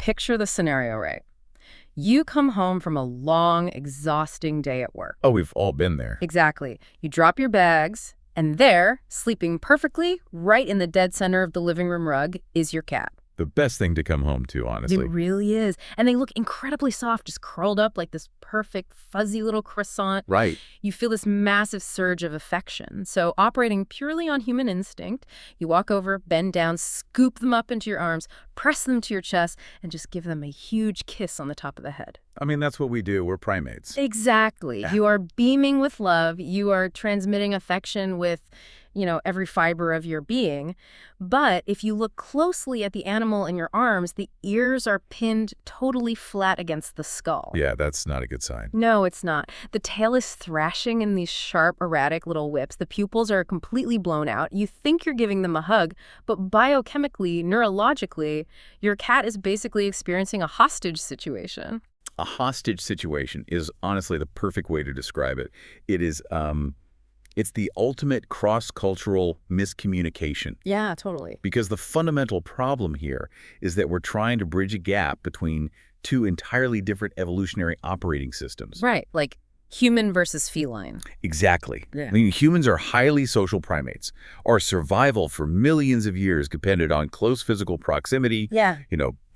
picture the scenario, right? You come home from a long, exhausting day at work. Oh, we've all been there. Exactly. You drop your bags, and there, sleeping perfectly, right in the dead center of the living room rug, is your cat. The best thing to come home to, honestly. It really is. And they look incredibly soft, just curled up like this perfect, fuzzy little croissant. Right. You feel this massive surge of affection. So operating purely on human instinct, you walk over, bend down, scoop them up into your arms, press them to your chest, and just give them a huge kiss on the top of the head. I mean, that's what we do. We're primates. Exactly. Yeah. You are beaming with love. You are transmitting affection with, every fiber of your being. But if you look closely at the animal in your arms, the ears are pinned totally flat against the skull. Yeah, that's not a good sign. No, it's not. The tail is thrashing in these sharp, erratic little whips. The pupils are completely blown out. You think you're giving them a hug, but biochemically, neurologically, your cat is basically experiencing a hostage situation. A hostage situation is honestly the perfect way to describe it. It is, it's the ultimate cross-cultural miscommunication. Yeah, totally. Because the fundamental problem here is that we're trying to bridge a gap between two entirely different evolutionary operating systems. Right, like human versus feline. Exactly. Yeah. I mean, humans are highly social primates. Our survival for millions of years depended on close physical proximity, Yeah.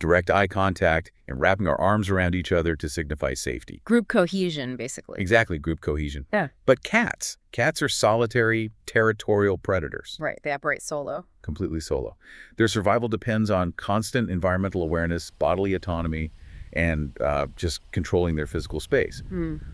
direct eye contact, and wrapping our arms around each other to signify safety. Group cohesion, basically. Exactly, group cohesion. Yeah. But cats are solitary, territorial predators. Right, they operate solo. Completely solo. Their survival depends on constant environmental awareness, bodily autonomy, and just controlling their physical space.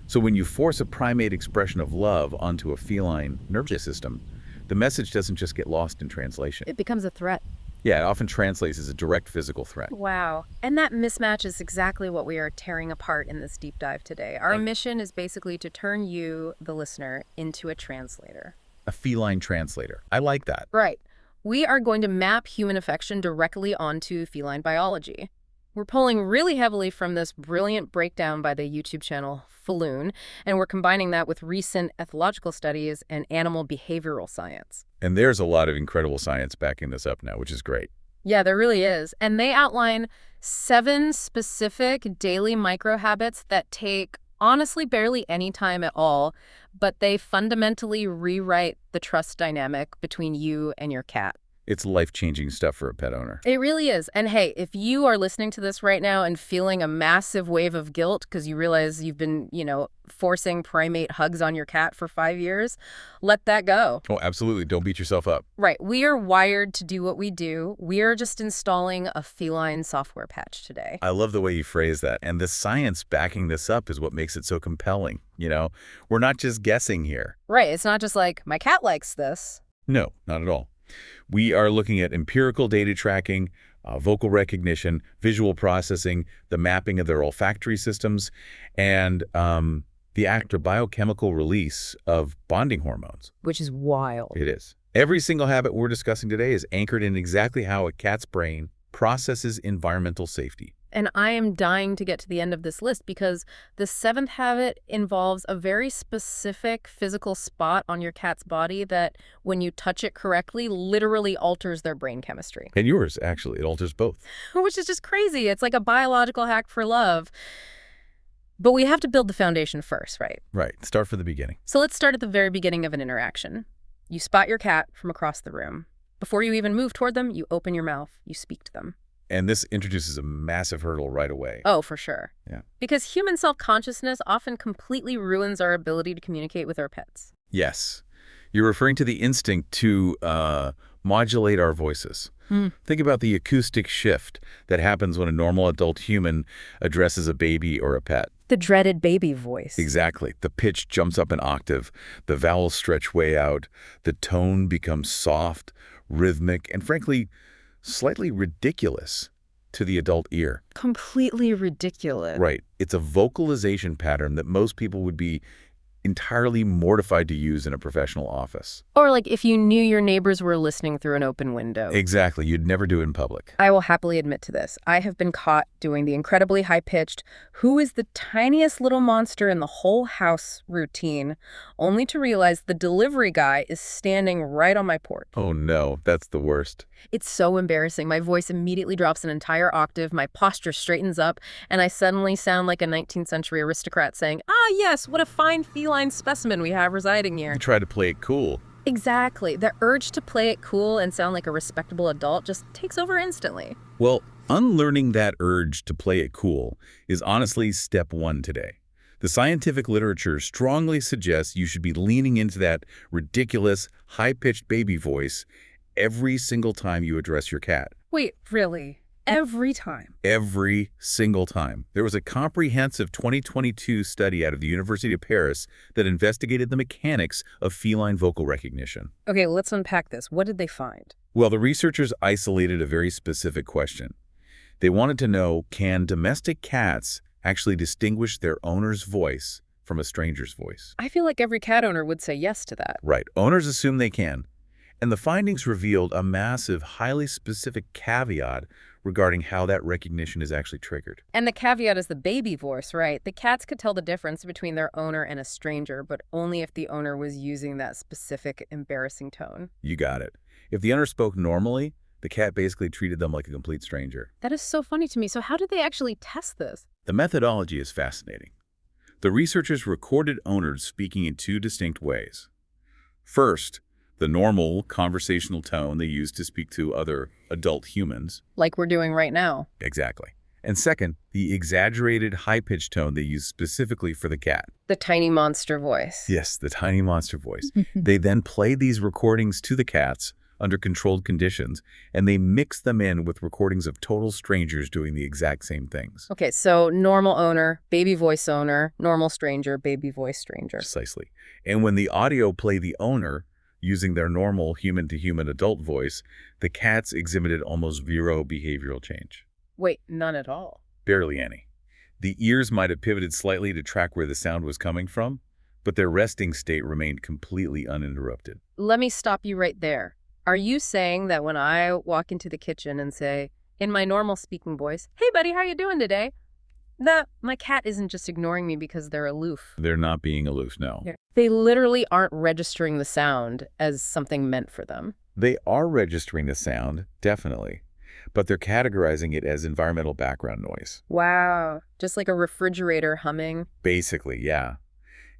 So when you force a primate expression of love onto a feline nervous system, the message doesn't just get lost in translation. It becomes a threat. Yeah, it often translates as a direct physical threat. Wow. And that mismatch is exactly what we are tearing apart in this deep dive today. Our mission is basically to turn you, the listener, into a translator. A feline translator. I like that. Right. We are going to map human affection directly onto feline biology. We're pulling really heavily from this brilliant breakdown by the YouTube channel Feline, and we're combining that with recent ethological studies and animal behavioral science. And there's a lot of incredible science backing this up now, which is great. Yeah, there really is. And they outline 7 specific daily micro-habits that take, honestly, barely any time at all, but they fundamentally rewrite the trust dynamic between you and your cat. It's life-changing stuff for a pet owner. It really is. And hey, if you are listening to this right now and feeling a massive wave of guilt because you realize you've been, forcing primate hugs on your cat for 5 years, let that go. Oh, absolutely. Don't beat yourself up. Right. We are wired to do what we do. We are just installing a feline software patch today. I love the way you phrase that. And the science backing this up is what makes it so compelling. We're not just guessing here. Right. It's not just like, my cat likes this. No, not at all. We are looking at empirical data tracking, vocal recognition, visual processing, the mapping of their olfactory systems, and the active biochemical release of bonding hormones. Which is wild. It is. Every single habit we're discussing today is anchored in exactly how a cat's brain processes environmental safety. And I am dying to get to the end of this list because the 7th habit involves a very specific physical spot on your cat's body that, when you touch it correctly, literally alters their brain chemistry. And yours, actually. It alters both. Which is just crazy. It's like a biological hack for love. But we have to build the foundation first, right? Right. Start from the beginning. So let's start at the very beginning of an interaction. You spot your cat from across the room. Before you even move toward them, you open your mouth, you speak to them. And this introduces a massive hurdle right away. Oh, for sure. Yeah. Because human self-consciousness often completely ruins our ability to communicate with our pets. Yes. You're referring to the instinct to modulate our voices. Think about the acoustic shift that happens when a normal adult human addresses a baby or a pet. The dreaded baby voice. Exactly. The pitch jumps up an octave, the vowels stretch way out, the tone becomes soft, rhythmic, and frankly, slightly ridiculous to the adult ear. Completely ridiculous. Right. It's a vocalization pattern that most people would be entirely mortified to use in a professional office. Or like if you knew your neighbors were listening through an open window. Exactly. You'd never do it in public. I will happily admit to this. I have been caught doing the incredibly high-pitched, who is the tiniest little monster in the whole house routine, only to realize the delivery guy is standing right on my porch. Oh no, that's the worst. It's so embarrassing. My voice immediately drops an entire octave, my posture straightens up, and I suddenly sound like a 19th century aristocrat saying, "Ah, yes, what a fine feline specimen we have residing You here." try to play it cool. Exactly. The urge to play it cool and sound like a respectable adult just takes over instantly. Well, unlearning that urge to play it cool is honestly step one today. The scientific literature strongly suggests you should be leaning into that ridiculous, high-pitched baby voice every single time you address your cat. Wait, really? Every time? Every single time. There was a comprehensive 2022 study out of the University of Paris that investigated the mechanics of feline vocal recognition. Okay, let's unpack this. What did they find? Well, the researchers isolated a very specific question. They wanted to know, can domestic cats actually distinguish their owner's voice from a stranger's voice? I feel like every cat owner would say yes to that. Right. Owners assume they can. And the findings revealed a massive, highly specific caveat regarding how that recognition is actually triggered. And the caveat is the baby voice, right? The cats could tell the difference between their owner and a stranger, but only if the owner was using that specific embarrassing tone. You got it. If the owner spoke normally, the cat basically treated them like a complete stranger. That is so funny to me. So how did they actually test this? The methodology is fascinating. The researchers recorded owners speaking in two distinct ways. First, the normal conversational tone they use to speak to other adult humans. Like we're doing right now. Exactly. And second, the exaggerated high-pitched tone they use specifically for the cat. The tiny monster voice. Yes, the tiny monster voice. They then played these recordings to the cats under controlled conditions, and they mixed them in with recordings of total strangers doing the exact same things. Okay, so normal owner, baby voice owner, normal stranger, baby voice stranger. Precisely. And when the audio played the owner, using their normal human-to-human adult voice, the cats exhibited almost zero behavioral change. Wait, none at all? Barely any. The ears might have pivoted slightly to track where the sound was coming from, but their resting state remained completely uninterrupted. Let me stop you right there. Are you saying that when I walk into the kitchen and say, in my normal speaking voice, "Hey buddy, how you doing today?" that my cat isn't just ignoring me because they're aloof? They're not being aloof, no. They literally aren't registering the sound as something meant for them. They are registering the sound, definitely, but they're categorizing it as environmental background noise. Wow. Just like a refrigerator humming. Basically, yeah.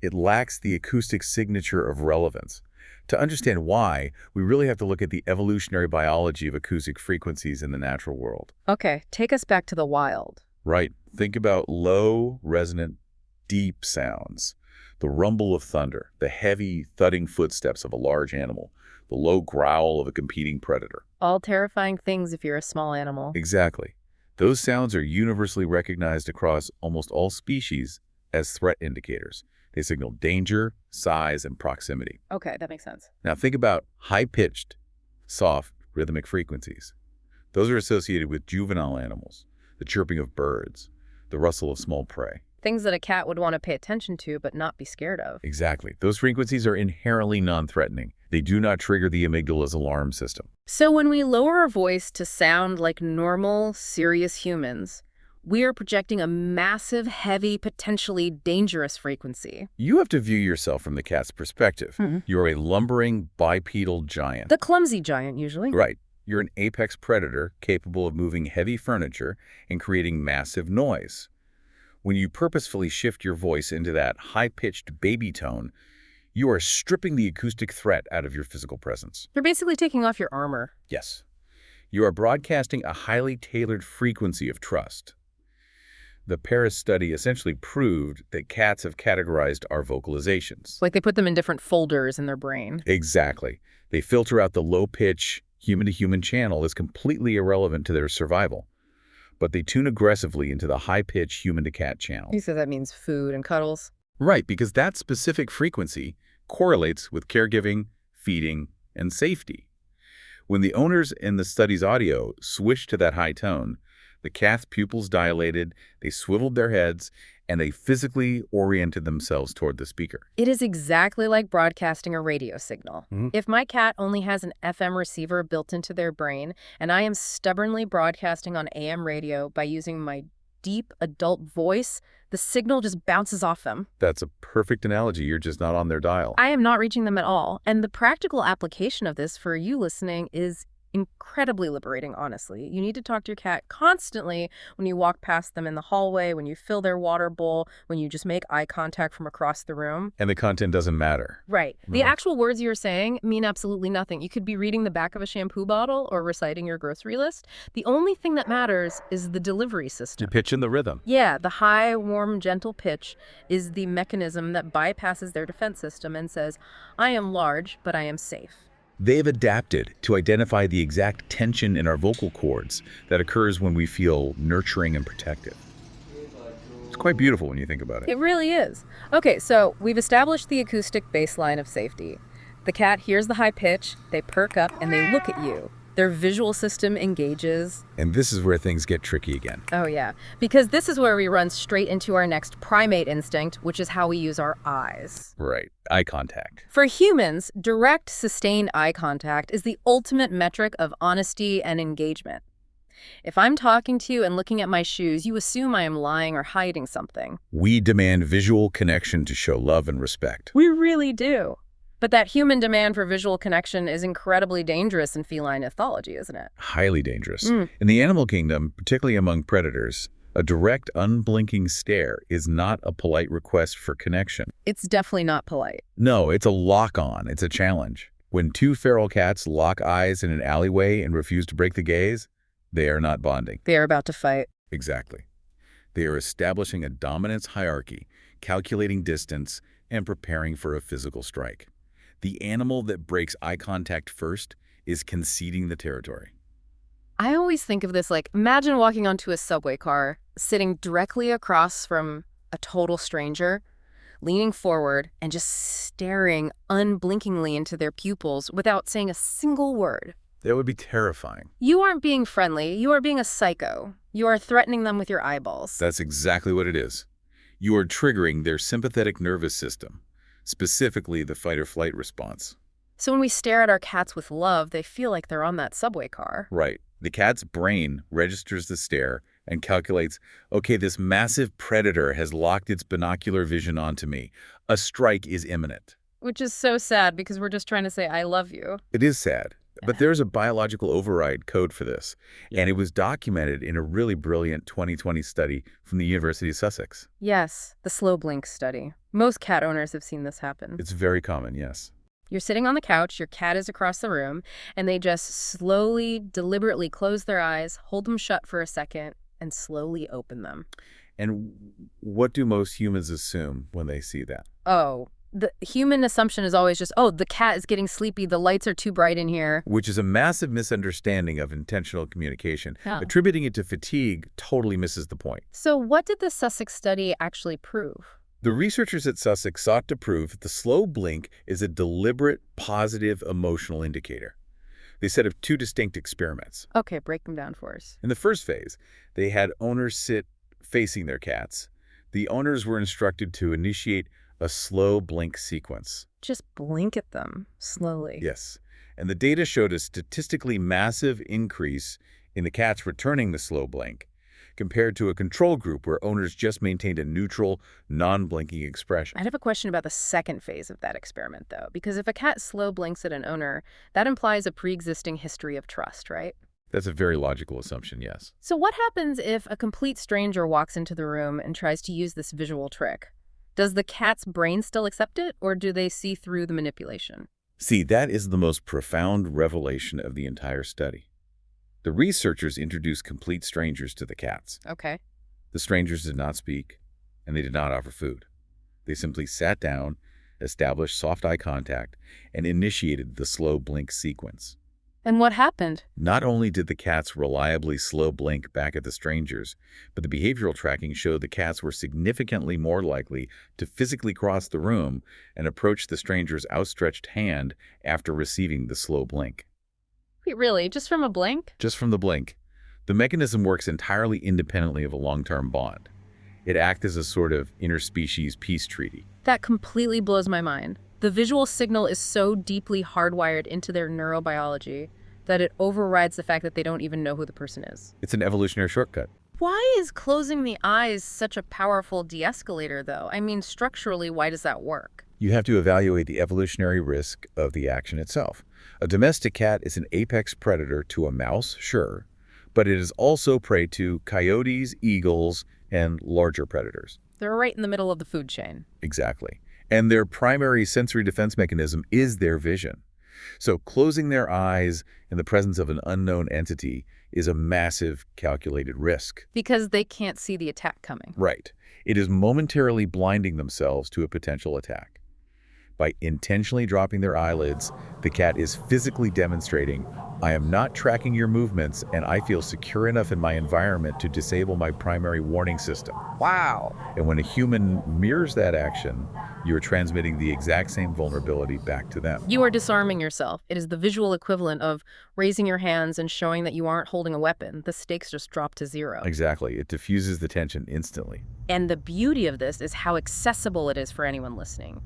It lacks the acoustic signature of relevance. To understand why, we really have to look at the evolutionary biology of acoustic frequencies in the natural world. Okay, take us back to the wild. Right. Think about low, resonant, deep sounds. The rumble of thunder, the heavy, thudding footsteps of a large animal, the low growl of a competing predator. All terrifying things if you're a small animal. Exactly. Those sounds are universally recognized across almost all species as threat indicators. They signal danger, size, and proximity. Okay, that makes sense. Now think about high-pitched, soft, rhythmic frequencies. Those are associated with juvenile animals, the chirping of birds, the rustle of small prey. Things that a cat would want to pay attention to but not be scared of. Exactly. Those frequencies are inherently non-threatening. They do not trigger the amygdala's alarm system. So when we lower our voice to sound like normal, serious humans, we are projecting a massive, heavy, potentially dangerous frequency. You have to view yourself from the cat's perspective. Mhm. You're a lumbering bipedal giant. The clumsy giant, usually. Right. You're an apex predator capable of moving heavy furniture and creating massive noise. When you purposefully shift your voice into that high-pitched baby tone, you are stripping the acoustic threat out of your physical presence. You're basically taking off your armor. Yes. You are broadcasting a highly tailored frequency of trust. The Paris study essentially proved that cats have categorized our vocalizations. Like they put them in different folders in their brain. Exactly. They filter out the low-pitch, human-to-human channel as completely irrelevant to their survival. But they tune aggressively into the high-pitch human-to-cat channel. You said that means food and cuddles. Right, because that specific frequency correlates with caregiving, feeding, and safety. When the owners in the study's audio switched to that high tone, the cat's pupils dilated, they swiveled their heads, and they physically oriented themselves toward the speaker. It is exactly like broadcasting a radio signal. If my cat only has an FM receiver built into their brain, and I am stubbornly broadcasting on AM radio by using my deep adult voice, the signal just bounces off them. That's a perfect analogy. You're just not on their dial. I am not reaching them at all. And the practical application of this for you listening is Incredibly liberating, honestly. You need to talk to your cat constantly when you walk past them in the hallway, when you fill their water bowl, when you just make eye contact from across the room. And the content doesn't matter. Right. The Right. actual words you're saying mean absolutely nothing. You could be reading the back of a shampoo bottle or reciting your grocery list. The only thing that matters is the delivery You system. pitch in the rhythm. Yeah, the high, warm, gentle pitch is the mechanism that bypasses their defense system and says, I am large, but I am safe. They've adapted to identify the exact tension in our vocal cords that occurs when we feel nurturing and protective. It's quite beautiful when you think about it. It really is. Okay, so we've established the acoustic baseline of safety. The cat hears the high pitch, they perk up, and they look at you. Their visual system engages. And this is where things get tricky again. Oh yeah, because this is where we run straight into our next primate instinct, which is how we use our eyes. Right. Eye contact. For humans, direct, sustained eye contact is the ultimate metric of honesty and engagement. If I'm talking to you and looking at my shoes, you assume I am lying or hiding something. We demand visual connection to show love and respect. We really do. But that human demand for visual connection is incredibly dangerous in feline ethology, isn't it? Highly dangerous. In the animal kingdom, particularly among predators, a direct, unblinking stare is not a polite request for connection. It's definitely not polite. No, it's a lock-on. It's a challenge. When two feral cats lock eyes in an alleyway and refuse to break the gaze, they are not bonding. They are about to fight. Exactly. They are establishing a dominance hierarchy, calculating distance, and preparing for a physical strike. The animal that breaks eye contact first is conceding the territory. I always think of this like, imagine walking onto a subway car, sitting directly across from a total stranger, leaning forward and just staring unblinkingly into their pupils without saying a single word. That would be terrifying. You aren't being friendly, you are being a psycho. You are threatening them with your eyeballs. That's exactly what it is. You are triggering their sympathetic nervous system, specifically the fight-or-flight response. So when we stare at our cats with love, they feel like they're on that subway car. Right. The cat's brain registers the stare and calculates, okay, this massive predator has locked its binocular vision onto me. A strike is imminent. Which is so sad because we're just trying to say, I love you. It is sad, but there's a biological override code for this, and it was documented in a really brilliant 2020 study from the University of Sussex. Yes, the slow blink study. Most cat owners have seen this happen. It's very common, yes. You're sitting on the couch, your cat is across the room, and they just slowly, deliberately close their eyes, hold them shut for a second, and slowly open them. And what do most humans assume when they see that? Oh, the human assumption is always just, oh, the cat is getting sleepy, the lights are too bright in here. Which is a massive misunderstanding of intentional communication. Yeah. Attributing it to fatigue totally misses the point. So what did the Sussex study actually prove? The researchers at Sussex sought to prove that the slow blink is a deliberate, positive emotional indicator. They set up two distinct experiments. Okay, break them down for us. In the first phase, they had owners sit facing their cats. The owners were instructed to initiate a slow blink sequence. Just blink at them slowly. Yes. And the data showed a statistically massive increase in the cats returning the slow blink compared to a control group where owners just maintained a neutral, non-blinking expression. I'd have a question about the second phase of that experiment, though, because if a cat slow blinks at an owner, that implies a pre-existing history of trust, right? That's a very logical assumption, yes. So what happens if a complete stranger walks into the room and tries to use this visual trick? Does the cat's brain still accept it, or do they see through the manipulation? See, that is the most profound revelation of the entire study. The researchers introduced complete strangers to the cats. Okay. The strangers did not speak, and they did not offer food. They simply sat down, established soft eye contact, and initiated the slow blink sequence. And what happened? Not only did the cats reliably slow blink back at the strangers, but the behavioral tracking showed the cats were significantly more likely to physically cross the room and approach the stranger's outstretched hand after receiving the slow blink. Wait, really? Just from a blink? Just from the blink. The mechanism works entirely independently of a long-term bond. It acts as a sort of interspecies peace treaty. That completely blows my mind. The visual signal is so deeply hardwired into their neurobiology that it overrides the fact that they don't even know who the person is. It's an evolutionary shortcut. Why is closing the eyes such a powerful de-escalator, though? I mean, structurally, why does that work? You have to evaluate the evolutionary risk of the action itself. A domestic cat is an apex predator to a mouse, sure, but it is also prey to coyotes, eagles, and larger predators. They're right in the middle of the food chain. Exactly. And their primary sensory defense mechanism is their vision. So closing their eyes in the presence of an unknown entity is a massive calculated risk. Because they can't see the attack coming. Right. It is momentarily blinding themselves to a potential attack. By intentionally dropping their eyelids, the cat is physically demonstrating, I am not tracking your movements and I feel secure enough in my environment to disable my primary warning system. Wow. And when a human mirrors that action, you are transmitting the exact same vulnerability back to them. You are disarming yourself. It is the visual equivalent of raising your hands and showing that you aren't holding a weapon. The stakes just drop to zero. Exactly. It diffuses the tension instantly. And the beauty of this is how accessible it is for anyone listening.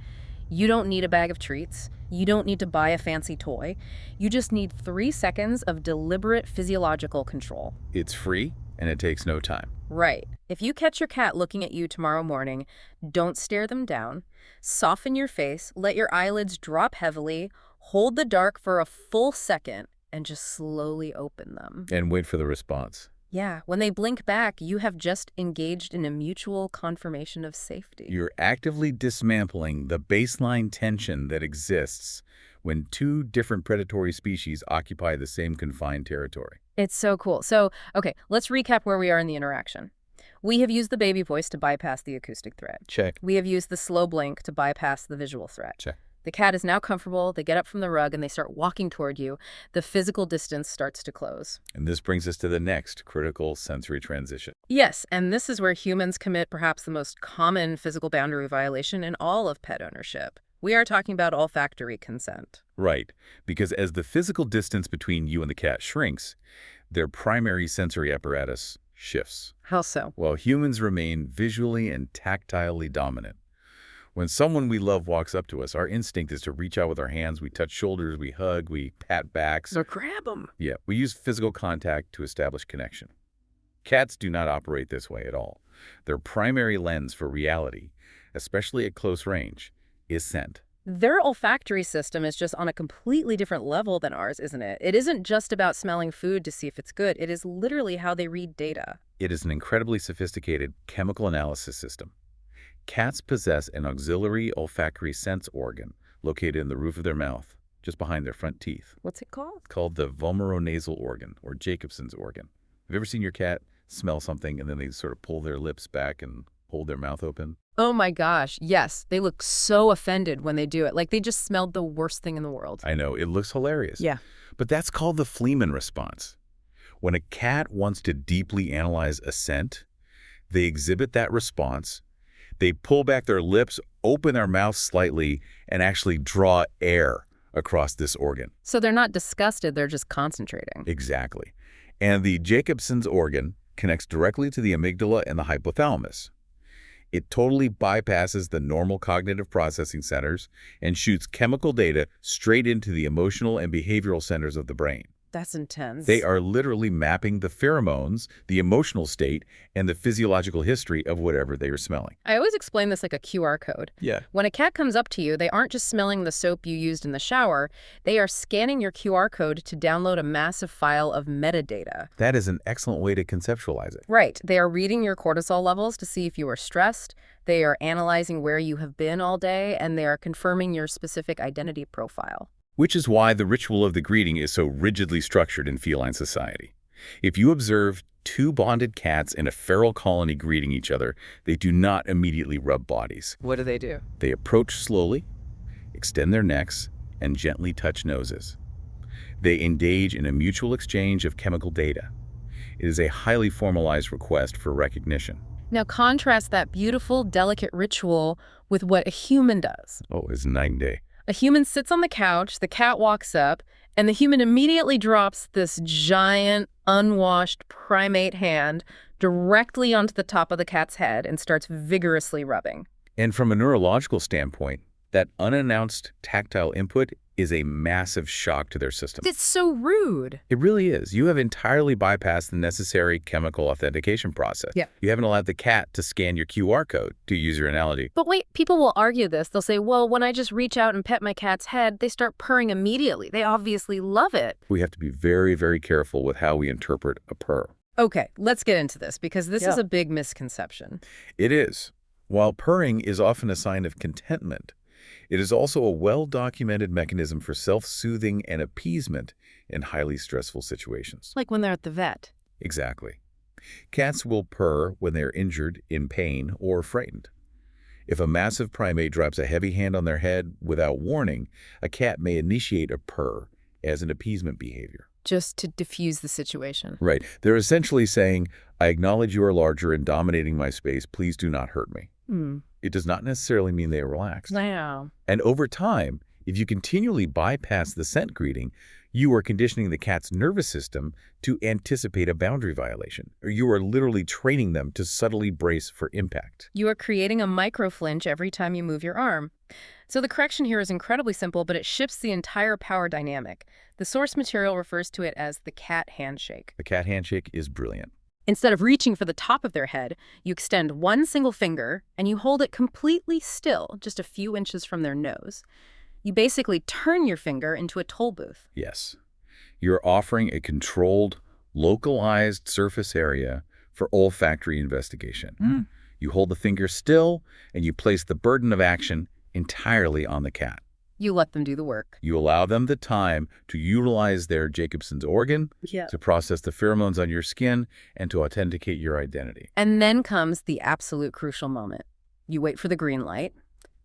You don't need a bag of treats. You don't need to buy a fancy toy. You just need 3 seconds of deliberate physiological control. It's free and it takes no time. Right. If you catch your cat looking at you tomorrow morning, don't stare them down. Soften your face, let your eyelids drop heavily, hold the dark for a full second, and just slowly open them. And wait for the response. Yeah, when they blink back, you have just engaged in a mutual confirmation of safety. You're actively dismantling the baseline tension that exists when 2 different predatory species occupy the same confined territory. It's so cool. So, okay, let's recap where we are in the interaction. We have used the baby voice to bypass the acoustic threat. Check. We have used the slow blink to bypass the visual threat. Check. The cat is now comfortable, they get up from the rug, and they start walking toward you. The physical distance starts to close. And this brings us to the next critical sensory transition. Yes, and this is where humans commit perhaps the most common physical boundary violation in all of pet ownership. We are talking about olfactory consent. Right, because as the physical distance between you and the cat shrinks, their primary sensory apparatus shifts. How so? While humans remain visually and tactilely dominant. When someone we love walks up to us, our instinct is to reach out with our hands. We touch shoulders, we hug, we pat backs. Or grab them. Yeah, we use physical contact to establish connection. Cats do not operate this way at all. Their primary lens for reality, especially at close range, is scent. Their olfactory system is just on a completely different level than ours, isn't it? It isn't just about smelling food to see if it's good. It is literally how they read data. It is an incredibly sophisticated chemical analysis system. Cats possess an auxiliary olfactory sense organ located in the roof of their mouth, just behind their front teeth. What's it called? It's called the vomeronasal organ, or Jacobson's organ. Have you ever seen your cat smell something and then they sort of pull their lips back and hold their mouth open? Oh my gosh, yes. They look so offended when they do it. Like they just smelled the worst thing in the world. I know, it looks hilarious. Yeah. But that's called the Fleeman response. When a cat wants to deeply analyze a scent, they exhibit that response. They pull back their lips, open their mouth slightly, and actually draw air across this organ. So they're not disgusted, they're just concentrating. Exactly. And the Jacobson's organ connects directly to the amygdala and the hypothalamus. It totally bypasses the normal cognitive processing centers and shoots chemical data straight into the emotional and behavioral centers of the brain. That's intense. They are literally mapping the pheromones, the emotional state, and the physiological history of whatever they are smelling. I always explain this like a QR code. Yeah. When a cat comes up to you, they aren't just smelling the soap you used in the shower. They are scanning your QR code to download a massive file of metadata. That is an excellent way to conceptualize it. Right. They are reading your cortisol levels to see if you are stressed. They are analyzing where you have been all day, and they are confirming your specific identity profile. Which is why the ritual of the greeting is so rigidly structured in feline society. If you observe 2 bonded cats in a feral colony greeting each other, they do not immediately rub bodies. What do? They approach slowly, extend their necks, and gently touch noses. They engage in a mutual exchange of chemical data. It is a highly formalized request for recognition. Now contrast that beautiful, delicate ritual with what a human does. Oh, it's night and day. A human sits on the couch, the cat walks up, and the human immediately drops this giant, unwashed primate hand directly onto the top of the cat's head and starts vigorously rubbing. And from a neurological standpoint, That unannounced tactile input is a massive shock to their system. It's so rude. It really is. You have entirely bypassed the necessary chemical authentication process. Yeah. You haven't allowed the cat to scan your QR code, to use your analogy. But wait, people will argue this. They'll say, well, when I just reach out and pet my cat's head, they start purring immediately. They obviously love it. We have to be very, very careful with how we interpret a purr. Okay, let's get into this because this is a big misconception. It is. While purring is often a sign of contentment, it is also a well-documented mechanism for self-soothing and appeasement in highly stressful situations. Like when they're at the vet. Exactly. Cats will purr when they're injured, in pain, or frightened. If a massive primate drops a heavy hand on their head without warning, a cat may initiate a purr as an appeasement behavior. Just to diffuse the situation. Right. They're essentially saying, I acknowledge you are larger and dominating my space. Please do not hurt me. It does not necessarily mean they are relaxed. Wow. And over time, if you continually bypass the scent greeting, you are conditioning the cat's nervous system to anticipate a boundary violation, or you are literally training them to subtly brace for impact. You are creating a micro flinch every time you move your arm. So the correction here is incredibly simple, but it shifts the entire power dynamic. The source material refers to it as the cat handshake. The cat handshake is brilliant. Instead of reaching for the top of their head, you extend one single finger and you hold it completely still, just a few inches from their nose. You basically turn your finger into a toll booth. Yes. You're offering a controlled, localized surface area for olfactory investigation. You hold the finger still and you place the burden of action entirely on the cat. You let them do the work. You allow them the time to utilize their Jacobson's organ, to process the pheromones on your skin, and to authenticate your identity. And then comes the absolute crucial moment. You wait for the green light.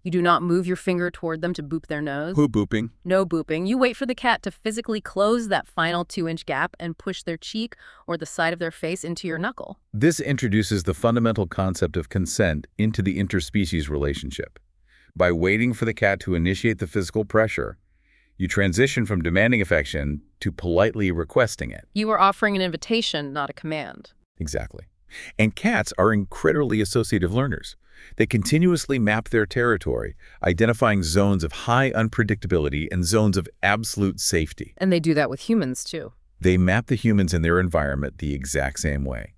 You do not move your finger toward them to boop their nose. Who booping? No booping. You wait for the cat to physically close that final 2-inch gap and push their cheek or the side of their face into your knuckle. This introduces the fundamental concept of consent into the interspecies relationship. By waiting for the cat to initiate the physical pressure, you transition from demanding affection to politely requesting it. You are offering an invitation, not a command. Exactly. And cats are incredibly associative learners. They continuously map their territory, identifying zones of high unpredictability and zones of absolute safety. And they do that with humans, too. They map the humans in their environment the exact same way.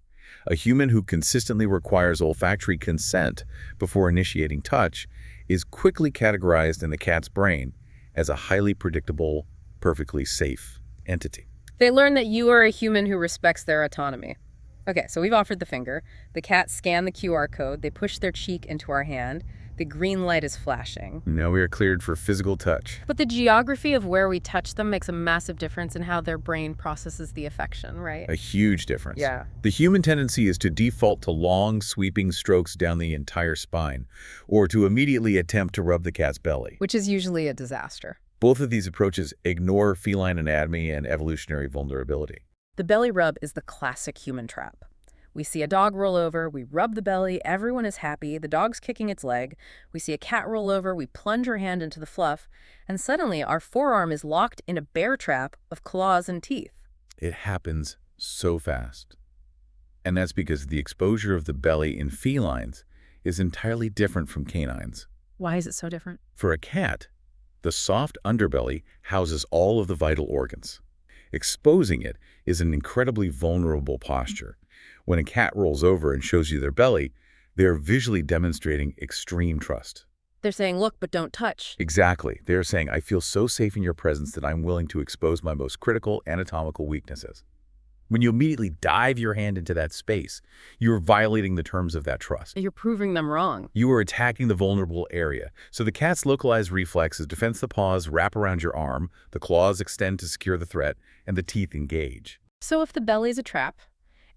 A human who consistently requires olfactory consent before initiating touch is quickly categorized in the cat's brain as a highly predictable, perfectly safe entity. They learn that you are a human who respects their autonomy. Okay, so we've offered the finger. The cat scanned the QR code. They push their cheek into our hand. The green light is flashing. Now we are cleared for physical touch. But the geography of where we touch them makes a massive difference in how their brain processes the affection, right? A huge difference. Yeah. The human tendency is to default to long, sweeping strokes down the entire spine, or to immediately attempt to rub the cat's belly. Which is usually a disaster. Both of these approaches ignore feline anatomy and evolutionary vulnerability. The belly rub is the classic human trap. We see a dog roll over, we rub the belly, everyone is happy, the dog's kicking its leg. We see a cat roll over, we plunge our hand into the fluff, and suddenly our forearm is locked in a bear trap of claws and teeth. It happens so fast. And that's because the exposure of the belly in felines is entirely different from canines. Why is it so different? For a cat, the soft underbelly houses all of the vital organs. Exposing it is an incredibly vulnerable posture. When a cat rolls over and shows you their belly, they're visually demonstrating extreme trust. They're saying, look, but don't touch. Exactly. They're saying, I feel so safe in your presence that I'm willing to expose my most critical anatomical weaknesses. When you immediately dive your hand into that space, you're violating the terms of that trust. You're proving them wrong. You are attacking the vulnerable area. So the cat's localized reflexes defense the paws wrap around your arm, the claws extend to secure the threat, and the teeth engage. So if the belly is a trap,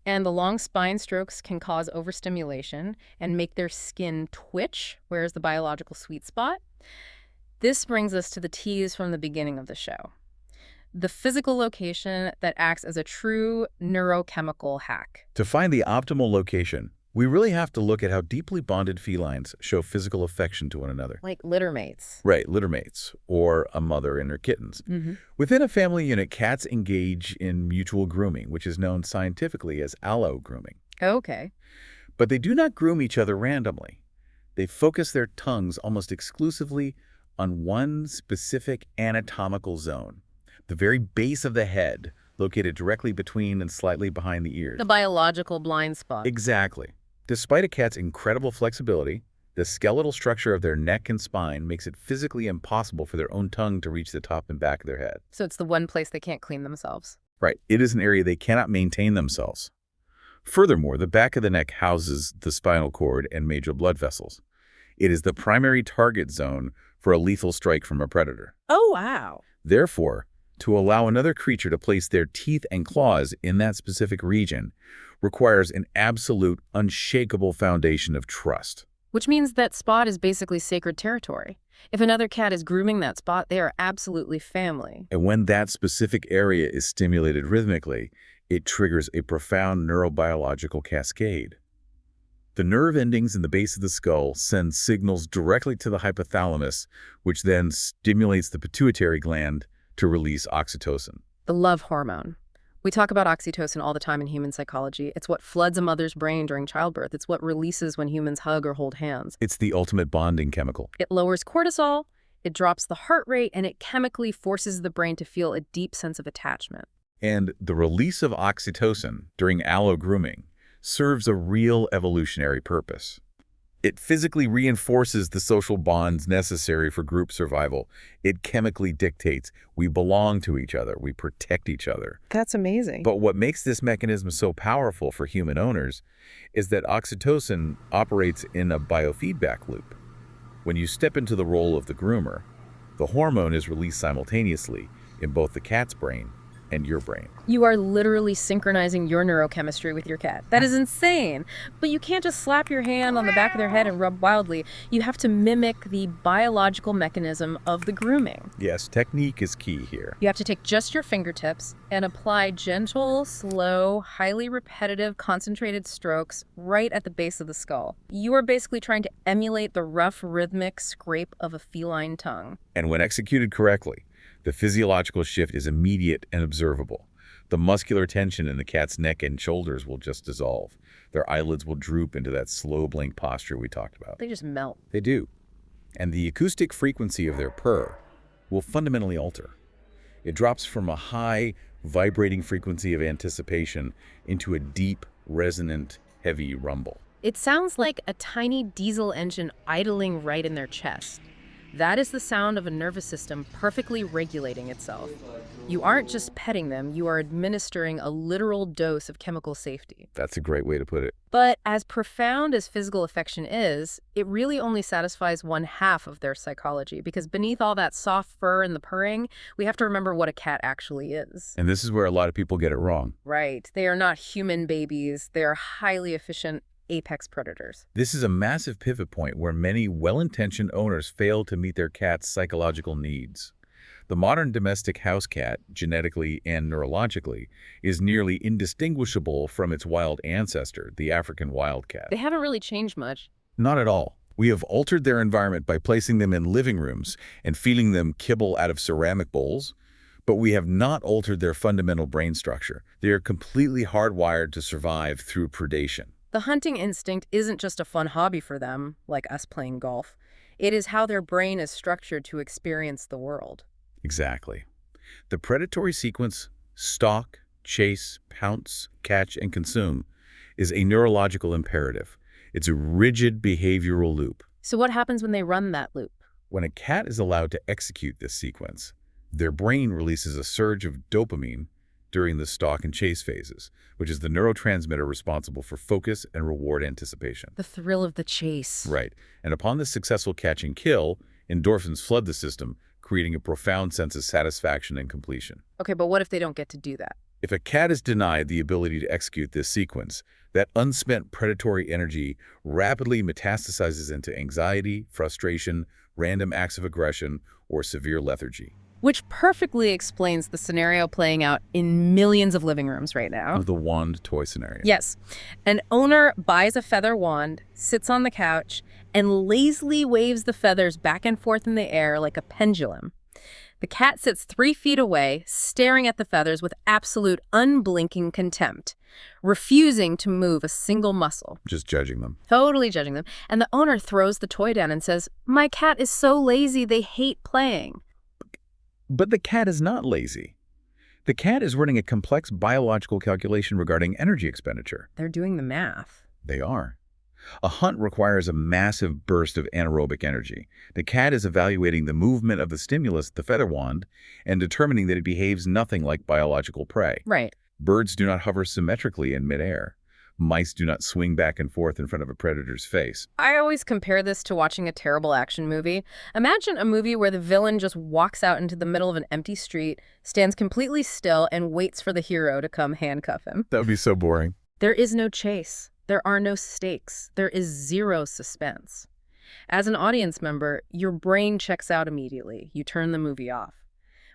and the long spine strokes can cause overstimulation and make their skin twitch, where's the biological sweet spot? This brings us to the tease from the beginning of the show. The physical location that acts as a true neurochemical hack. To find the optimal location, we really have to look at how deeply bonded felines show physical affection to one another. Like litter mates. Right, litter mates, or a mother and her kittens. Within a family unit, cats engage in mutual grooming, which is known scientifically as allo grooming. Okay. But they do not groom each other randomly. They focus their tongues almost exclusively on one specific anatomical zone, the very base of the head, located directly between and slightly behind the ears. The biological blind spot. Exactly. Despite a cat's incredible flexibility, the skeletal structure of their neck and spine makes it physically impossible for their own tongue to reach the top and back of their head. So it's the one place they can't clean themselves. Right. It is an area they cannot maintain themselves. Furthermore, the back of the neck houses the spinal cord and major blood vessels. It is the primary target zone for a lethal strike from a predator. Oh, wow. Therefore, to allow another creature to place their teeth and claws in that specific region requires an absolute, unshakable foundation of trust. Which means that spot is basically sacred territory. If another cat is grooming that spot, they are absolutely family. And when that specific area is stimulated rhythmically, it triggers a profound neurobiological cascade. The nerve endings in the base of the skull send signals directly to the hypothalamus, which then stimulates the pituitary gland to release oxytocin. The love hormone. We talk about oxytocin all the time in human psychology. It's what floods a mother's brain during childbirth. It's what releases when humans hug or hold hands. It's the ultimate bonding chemical. It lowers cortisol, it drops the heart rate, and it chemically forces the brain to feel a deep sense of attachment. And the release of oxytocin during allo-grooming serves a real evolutionary purpose. It physically reinforces the social bonds necessary for group survival. It chemically dictates we belong to each other, we protect each other. That's amazing. But what makes this mechanism so powerful for human owners is that oxytocin operates in a biofeedback loop. When you step into the role of the groomer, the hormone is released simultaneously in both the cat's brain and your brain. You are literally synchronizing your neurochemistry with your cat. That is insane. But you can't just slap your hand on the back of their head and rub wildly. You have to mimic the biological mechanism of the grooming. Yes, technique is key here. You have to take just your fingertips and apply gentle, slow, highly repetitive, concentrated strokes right at the base of the skull. You are basically trying to emulate the rough, rhythmic scrape of a feline tongue. And when executed correctly, the physiological shift is immediate and observable. The muscular tension in the cat's neck and shoulders will just dissolve. Their eyelids will droop into that slow blink posture we talked about. They just melt. They do. And the acoustic frequency of their purr will fundamentally alter. It drops from a high, vibrating frequency of anticipation into a deep, resonant, heavy rumble. It sounds like a tiny diesel engine idling right in their chest. That is the sound of a nervous system perfectly regulating itself. You aren't just petting them, you are administering a literal dose of chemical safety. That's a great way to put it. But as profound as physical affection is, it really only satisfies one half of their psychology, because beneath all that soft fur and the purring, we have to remember what a cat actually is. And this is where a lot of people get it wrong. Right. They are not human babies. They are highly efficient apex predators. This is a massive pivot point where many well-intentioned owners fail to meet their cat's psychological needs. The modern domestic house cat, genetically and neurologically, is nearly indistinguishable from its wild ancestor, the African wildcat. They haven't really changed much. Not at all. We have altered their environment by placing them in living rooms and feeding them kibble out of ceramic bowls, but we have not altered their fundamental brain structure. They are completely hardwired to survive through predation. The hunting instinct isn't just a fun hobby for them, like us playing golf. It is how their brain is structured to experience the world. Exactly. The predatory sequence, stalk, chase, pounce, catch, and consume, is a neurological imperative. It's a rigid behavioral loop. So what happens when they run that loop? When a cat is allowed to execute this sequence, their brain releases a surge of dopamine during the stalk and chase phases, which is the neurotransmitter responsible for focus and reward anticipation. The thrill of the chase. Right. And upon the successful catch and kill, endorphins flood the system, creating a profound sense of satisfaction and completion. Okay, but what if they don't get to do that? If a cat is denied the ability to execute this sequence, that unspent predatory energy rapidly metastasizes into anxiety, frustration, random acts of aggression, or severe lethargy. Which perfectly explains the scenario playing out in millions of living rooms right now. The wand toy scenario. Yes. An owner buys a feather wand, sits on the couch, and lazily waves the feathers back and forth in the air like a pendulum. The cat sits 3 feet away, staring at the feathers with absolute unblinking contempt, refusing to move a single muscle. Just judging them. Totally judging them. And the owner throws the toy down and says, "My cat is so lazy, they hate playing." But the cat is not lazy. The cat is running a complex biological calculation regarding energy expenditure. They're doing the math. They are. A hunt requires a massive burst of anaerobic energy. The cat is evaluating the movement of the stimulus, the feather wand, and determining that it behaves nothing like biological prey. Right. Birds do not hover symmetrically in midair. Mice do not swing back and forth in front of a predator's face. I always compare this to watching a terrible action movie. Imagine a movie where the villain just walks out into the middle of an empty street, stands completely still, and waits for the hero to come handcuff him. That would be so boring. There is no chase. There are no stakes. There is zero suspense. As an audience member, your brain checks out immediately. You turn the movie off.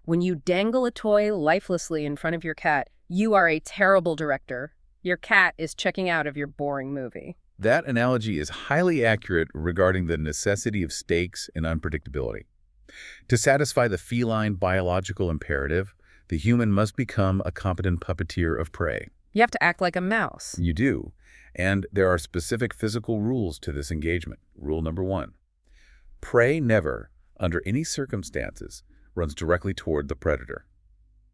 When you dangle a toy lifelessly in front of your cat, you are a terrible director. Your cat is checking out of your boring movie. That analogy is highly accurate regarding the necessity of stakes and unpredictability. To satisfy the feline biological imperative, the human must become a competent puppeteer of prey. You have to act like a mouse. You do. And there are specific physical rules to this engagement. Rule number 1. Prey never, under any circumstances, runs directly toward the predator.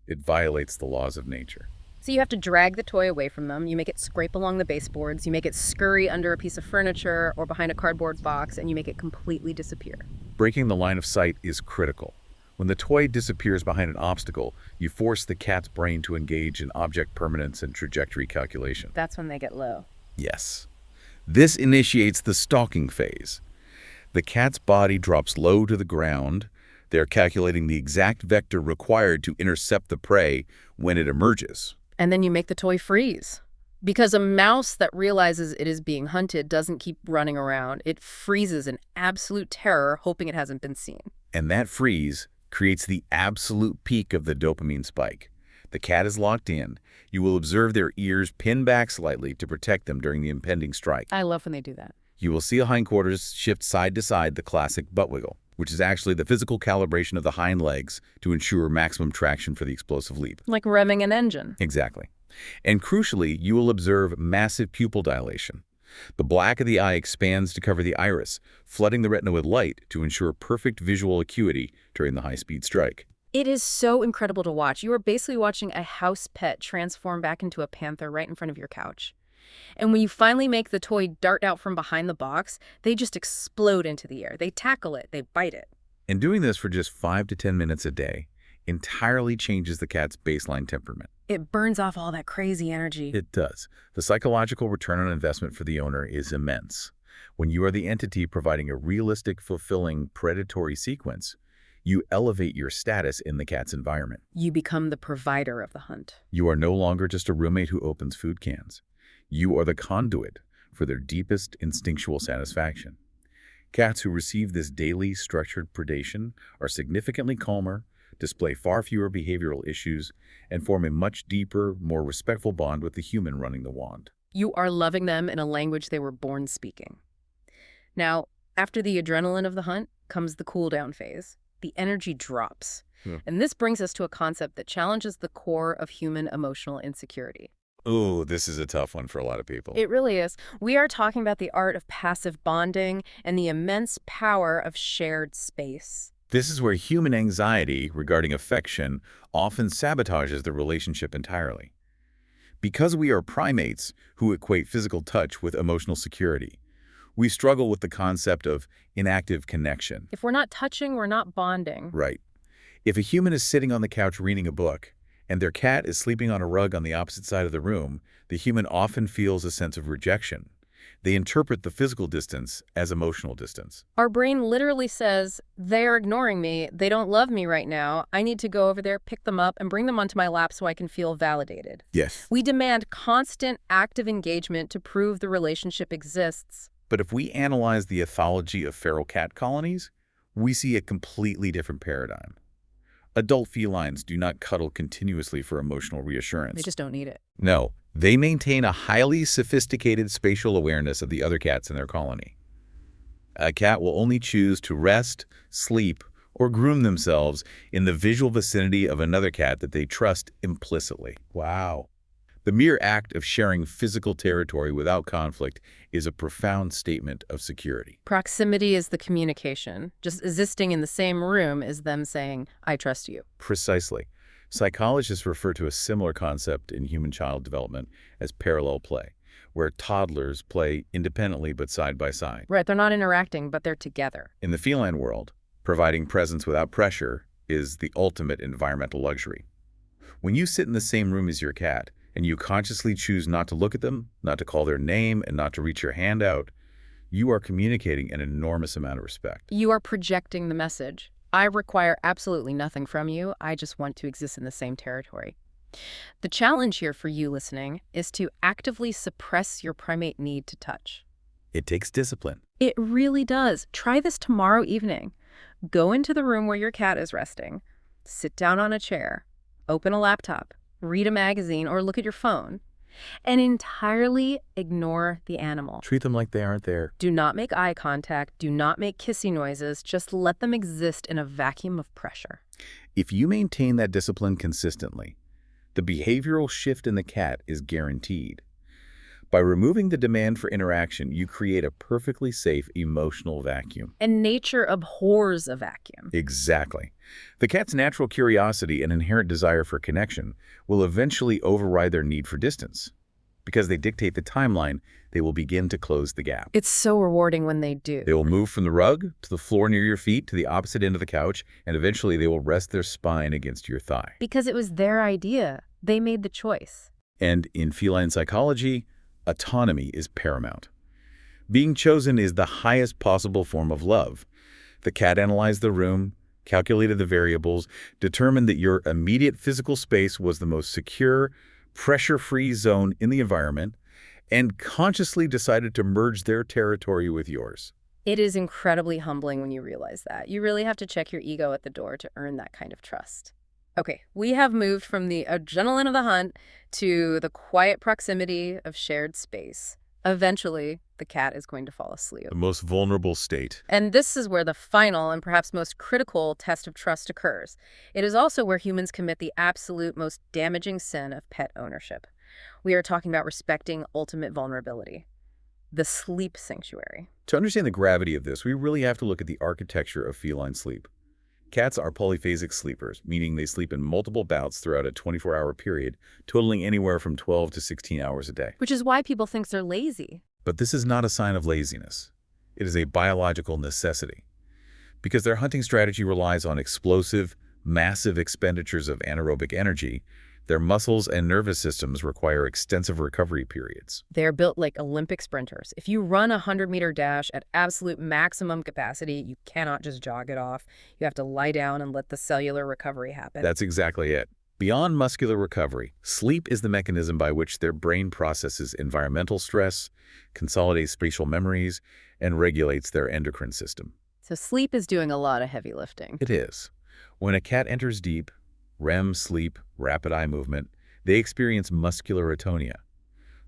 It violates the laws of nature. So you have to drag the toy away from them, you make it scrape along the baseboards, you make it scurry under a piece of furniture or behind a cardboard box, and you make it completely disappear. Breaking the line of sight is critical. When the toy disappears behind an obstacle, you force the cat's brain to engage in object permanence and trajectory calculation. That's when they get low. Yes. This initiates the stalking phase. The cat's body drops low to the ground. They're calculating the exact vector required to intercept the prey when it emerges. And then you make the toy freeze. Because a mouse that realizes it is being hunted doesn't keep running around. It freezes in absolute terror, hoping it hasn't been seen. And that freeze creates the absolute peak of the dopamine spike. The cat is locked in. You will observe their ears pin back slightly to protect them during the impending strike. I love when they do that. You will see a hindquarters shift side to side, the classic butt wiggle, which is actually the physical calibration of the hind legs to ensure maximum traction for the explosive leap. Like revving an engine. Exactly. And crucially, you will observe massive pupil dilation. The black of the eye expands to cover the iris, flooding the retina with light to ensure perfect visual acuity during the high-speed strike. It is so incredible to watch. You are basically watching a house pet transform back into a panther right in front of your couch. And when you finally make the toy dart out from behind the box, they just explode into the air. They tackle it. They bite it. And doing this for just 5 to 10 minutes a day entirely changes the cat's baseline temperament. It burns off all that crazy energy. It does. The psychological return on investment for the owner is immense. When you are the entity providing a realistic, fulfilling, predatory sequence, you elevate your status in the cat's environment. You become the provider of the hunt. You are no longer just a roommate who opens food cans. You are the conduit for their deepest instinctual satisfaction. Cats who receive this daily structured predation are significantly calmer, display far fewer behavioral issues, and form a much deeper, more respectful bond with the human running the wand. You are loving them in a language they were born speaking. Now, after the adrenaline of the hunt comes the cool down phase. The energy drops. And this brings us to a concept that challenges the core of human emotional insecurity. Oh, this is a tough one for a lot of people. It really is. We are talking about the art of passive bonding and the immense power of shared space. This is where human anxiety regarding affection often sabotages the relationship entirely. Because we are primates who equate physical touch with emotional security, we struggle with the concept of inactive connection. If we're not touching, we're not bonding. Right. If a human is sitting on the couch reading a book, and their cat is sleeping on a rug on the opposite side of the room, the human often feels a sense of rejection. They interpret the physical distance as emotional distance. Our brain literally says, they're ignoring me, they don't love me right now, I need to go over there, pick them up, and bring them onto my lap so I can feel validated. Yes. We demand constant active engagement to prove the relationship exists. But if we analyze the ethology of feral cat colonies, we see a completely different paradigm. Adult felines do not cuddle continuously for emotional reassurance. They just don't need it. No, they maintain a highly sophisticated spatial awareness of the other cats in their colony. A cat will only choose to rest, sleep, or groom themselves in the visual vicinity of another cat that they trust implicitly. Wow. The mere act of sharing physical territory without conflict is a profound statement of security. Proximity is the communication. Just existing in the same room is them saying, I trust you. Precisely. Psychologists refer to a similar concept in human child development as parallel play, where toddlers play independently but side by side. Right, they're not interacting, but they're together. In the feline world, providing presence without pressure is the ultimate environmental luxury. When you sit in the same room as your cat, and you consciously choose not to look at them, not to call their name, and not to reach your hand out, you are communicating an enormous amount of respect. You are projecting the message. I require absolutely nothing from you. I just want to exist in the same territory. The challenge here for you listening is to actively suppress your primate need to touch. It takes discipline. It really does. Try this tomorrow evening. Go into the room where your cat is resting. Sit down on a chair. Open a laptop. Read a magazine or look at your phone. And entirely ignore the animal. Treat them like they aren't there. Do not make eye contact. Do not make kissy noises. Just let them exist in a vacuum of pressure. If you maintain that discipline consistently, the behavioral shift in the cat is guaranteed. By removing the demand for interaction, you create a perfectly safe emotional vacuum. And nature abhors a vacuum. Exactly. The cat's natural curiosity and inherent desire for connection will eventually override their need for distance. Because they dictate the timeline, they will begin to close the gap. It's so rewarding when they do. They will move from the rug to the floor near your feet to the opposite end of the couch, and eventually they will rest their spine against your thigh. Because it was their idea. They made the choice. And in feline psychology, autonomy is paramount. Being chosen is the highest possible form of love. The cat analyzed the room, calculated the variables, determined that your immediate physical space was the most secure, pressure-free zone in the environment, and consciously decided to merge their territory with yours. It is incredibly humbling when you realize that. You really have to check your ego at the door to earn that kind of trust. Okay, we have moved from the adrenaline of the hunt to the quiet proximity of shared space. Eventually, the cat is going to fall asleep. The most vulnerable state. And this is where the final and perhaps most critical test of trust occurs. It is also where humans commit the absolute most damaging sin of pet ownership. We are talking about respecting ultimate vulnerability. The sleep sanctuary. To understand the gravity of this, we really have to look at the architecture of feline sleep. Cats are polyphasic sleepers, meaning they sleep in multiple bouts throughout a 24-hour period, totaling anywhere from 12 to 16 hours a day. Which is why people think they're lazy. But this is not a sign of laziness. It is a biological necessity. Because their hunting strategy relies on explosive, massive expenditures of anaerobic energy, their muscles and nervous systems require extensive recovery periods. They're built like Olympic sprinters. If you run a 100-meter dash at absolute maximum capacity, you cannot just jog it off. You have to lie down and let the cellular recovery happen. That's exactly it. Beyond muscular recovery, sleep is the mechanism by which their brain processes environmental stress, consolidates spatial memories, and regulates their endocrine system. So sleep is doing a lot of heavy lifting. It is. When a cat enters deep, REM sleep, rapid eye movement, they experience muscular atonia.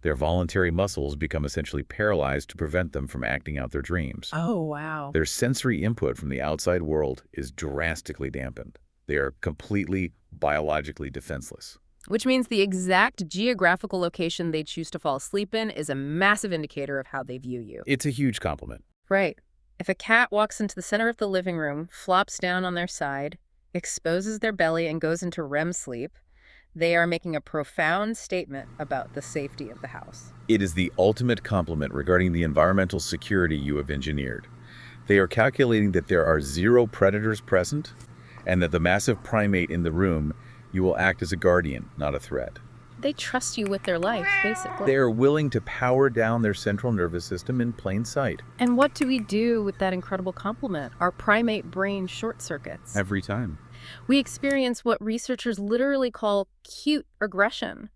Their voluntary muscles become essentially paralyzed to prevent them from acting out their dreams. Oh, wow. Their sensory input from the outside world is drastically dampened. They are completely biologically defenseless. Which means the exact geographical location they choose to fall asleep in is a massive indicator of how they view you. It's a huge compliment. Right. If a cat walks into the center of the living room, flops down on their side, exposes their belly, and goes into REM sleep, they are making a profound statement about the safety of the house. It is the ultimate compliment regarding the environmental security you have engineered. They are calculating that there are 0 predators present, and that the massive primate in the room, you will act as a guardian, not a threat. They trust you with their life, basically. They are willing to power down their central nervous system in plain sight. And what do we do with that incredible compliment? Our primate brain short circuits. Every time. We experience what researchers literally call cute regression.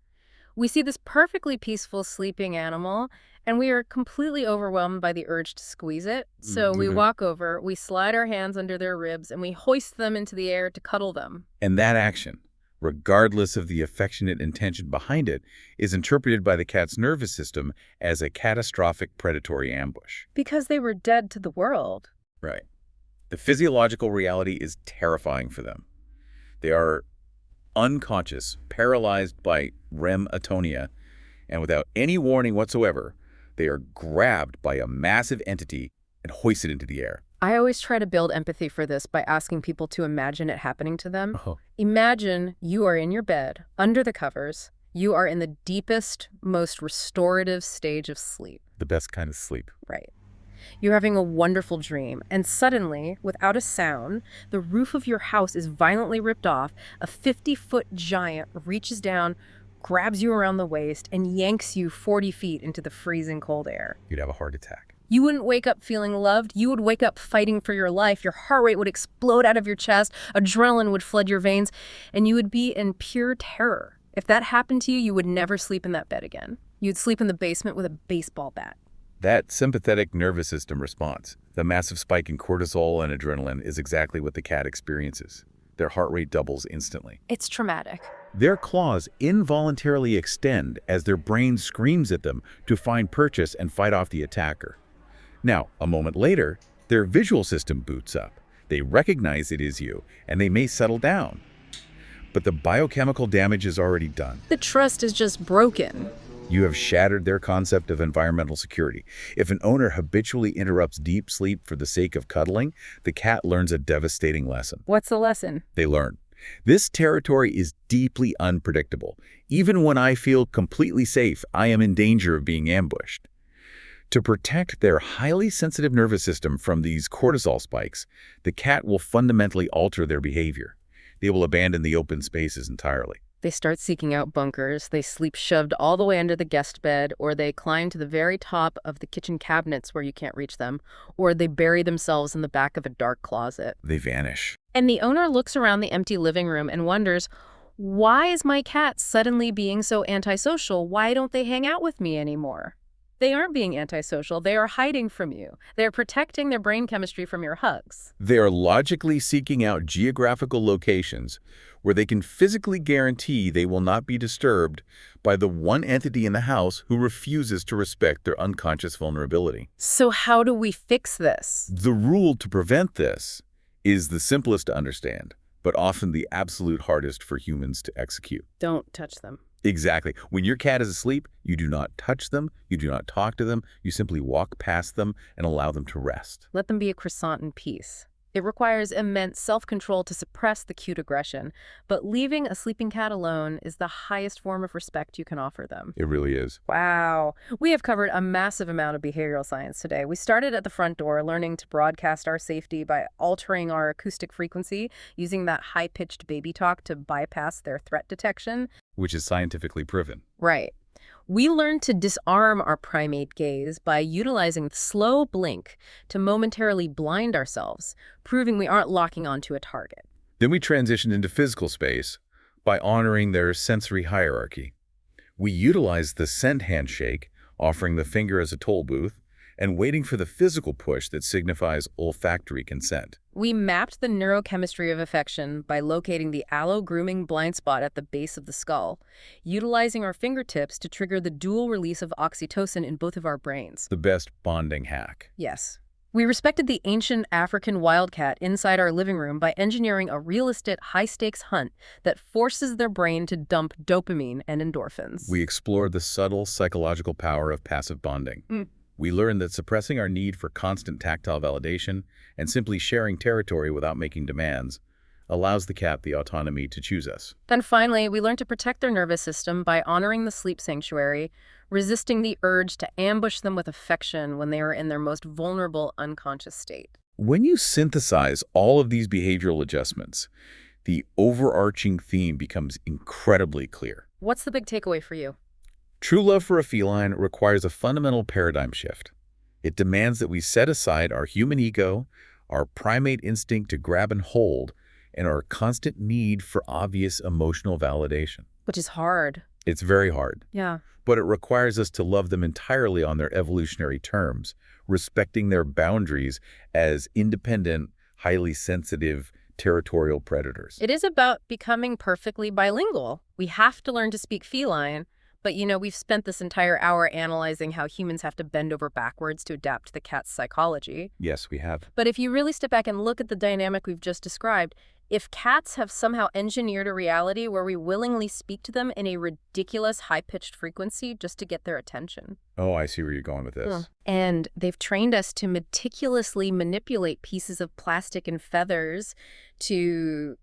We see this perfectly peaceful sleeping animal, and we are completely overwhelmed by the urge to squeeze it. So we walk over, we slide our hands under their ribs, and we hoist them into the air to cuddle them. And that action, regardless of the affectionate intention behind it, is interpreted by the cat's nervous system as a catastrophic predatory ambush. Because they were dead to the world. Right. The physiological reality is terrifying for them. They are unconscious, paralyzed by REM atonia, and without any warning whatsoever, they are grabbed by a massive entity and hoisted into the air. I always try to build empathy for this by asking people to imagine it happening to them. Oh, Imagine you are in your bed, under the covers. You are in the deepest, most restorative stage of sleep. the best kind of sleep. Right. You're having a wonderful dream, and suddenly, without a sound, the roof of your house is violently ripped off. A 50-foot giant reaches down, grabs you around the waist, and yanks you 40 feet into the freezing cold air. You'd have a heart attack. You wouldn't wake up feeling loved. You would wake up fighting for your life. Your heart rate would explode out of your chest. Adrenaline would flood your veins, and you would be in pure terror. If that happened to you, you would never sleep in that bed again. You'd sleep in the basement with a baseball bat. That sympathetic nervous system response, the massive spike in cortisol and adrenaline, is exactly what the cat experiences. Their heart rate doubles instantly. It's traumatic. Their claws involuntarily extend as their brain screams at them to find purchase and fight off the attacker. Now, a moment later, their visual system boots up. They recognize it is you, and they may settle down. But the biochemical damage is already done. The trust is just broken. You have shattered their concept of environmental security. If an owner habitually interrupts deep sleep for the sake of cuddling, the cat learns a devastating lesson. What's the lesson? They learn, this territory is deeply unpredictable. Even when I feel completely safe, I am in danger of being ambushed. To protect their highly sensitive nervous system from these cortisol spikes, the cat will fundamentally alter their behavior. They will abandon the open spaces entirely. They start seeking out bunkers. They sleep shoved all the way under the guest bed, or they climb to the very top of the kitchen cabinets where you can't reach them, or they bury themselves in the back of a dark closet. They vanish. And the owner looks around the empty living room and wonders, why is my cat suddenly being so antisocial? Why don't they hang out with me anymore? They aren't being antisocial. They are hiding from you. They're protecting their brain chemistry from your hugs. They are logically seeking out geographical locations where they can physically guarantee they will not be disturbed by the one entity in the house who refuses to respect their unconscious vulnerability. So how do we fix this? The rule to prevent this is the simplest to understand, but often the absolute hardest for humans to execute. Don't touch them. Exactly. When your cat is asleep, you do not touch them, you do not talk to them, you simply walk past them and allow them to rest. Let them be a croissant in peace. It requires immense self-control to suppress the cute aggression, but leaving a sleeping cat alone is the highest form of respect you can offer them. It really is. Wow. We have covered a massive amount of behavioral science today. We started at the front door, learning to broadcast our safety by altering our acoustic frequency, using that high-pitched baby talk to bypass their threat detection. Which is scientifically proven. Right. We learned to disarm our primate gaze by utilizing the slow blink to momentarily blind ourselves, proving we aren't locking onto a target. Then we transitioned into physical space by honoring their sensory hierarchy. We utilized the scent handshake, offering the finger as a toll booth, and waiting for the physical push that signifies olfactory consent. We mapped the neurochemistry of affection by locating the allo-grooming blind spot at the base of the skull, utilizing our fingertips to trigger the dual release of oxytocin in both of our brains. The best bonding hack. Yes. We respected the ancient African wildcat inside our living room by engineering a realistic, high-stakes hunt that forces their brain to dump dopamine and endorphins. We explored the subtle psychological power of passive bonding. We learned that suppressing our need for constant tactile validation and simply sharing territory without making demands allows the cat the autonomy to choose us. Then finally, we learned to protect their nervous system by honoring the sleep sanctuary, resisting the urge to ambush them with affection when they are in their most vulnerable unconscious state. When you synthesize all of these behavioral adjustments, the overarching theme becomes incredibly clear. What's the big takeaway for you? True love for a feline requires a fundamental paradigm shift. It demands that we set aside our human ego, our primate instinct to grab and hold, and our constant need for obvious emotional validation. Which is hard. It's very hard. Yeah. But it requires us to love them entirely on their evolutionary terms, respecting their boundaries as independent, highly sensitive, territorial predators. It is about becoming perfectly bilingual. We have to learn to speak feline, But we've spent this entire hour analyzing how humans have to bend over backwards to adapt to the cat's psychology. Yes, we have. But if you really step back and look at the dynamic we've just described, if cats have somehow engineered a reality where we willingly speak to them in a ridiculous high-pitched frequency just to get their attention. Oh, I see where you're going with this. And they've trained us to meticulously manipulate pieces of plastic and feathers to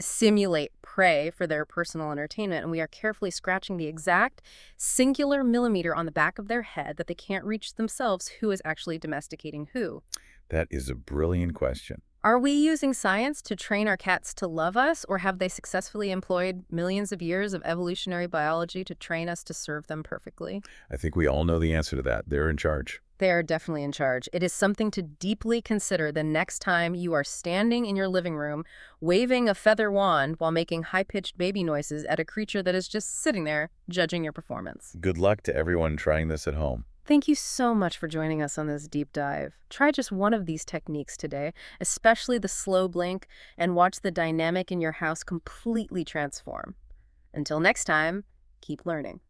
simulate prey for their personal entertainment, and we are carefully scratching the exact singular millimeter on the back of their head that they can't reach themselves who is actually domesticating who. That is a brilliant question. Are we using science to train our cats to love us, or have they successfully employed millions of years of evolutionary biology to train us to serve them perfectly? I think we all know the answer to that. They're in charge. They are definitely in charge. It is something to deeply consider the next time you are standing in your living room, waving a feather wand while making high-pitched baby noises at a creature that is just sitting there, judging your performance. Good luck to everyone trying this at home. Thank you so much for joining us on this deep dive. Try just one of these techniques today, especially the slow blink, and watch the dynamic in your house completely transform. Until next time, keep learning.